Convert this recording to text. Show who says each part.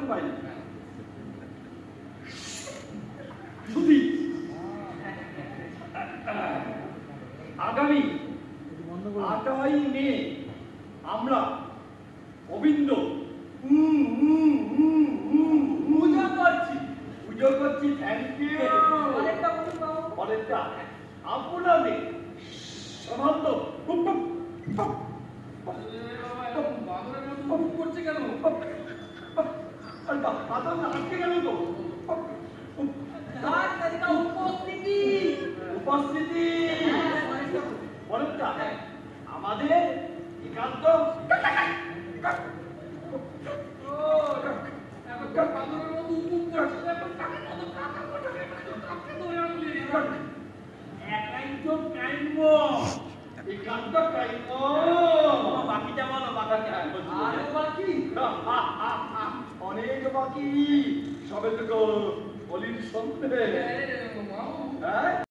Speaker 1: পাই না। শুধু আগামী 8ই মে আমরা গোবিন্দ পুজো করছি। Thank you. পরেরটা আপনাদের সমান্ত করছে কেন? আজকে কেন তো উপস্থিতি পরেরটা আমাদের একান্ত বাকিটা বলো। বাকি অনেক বাকি, সবে তো অলির সন্ধে।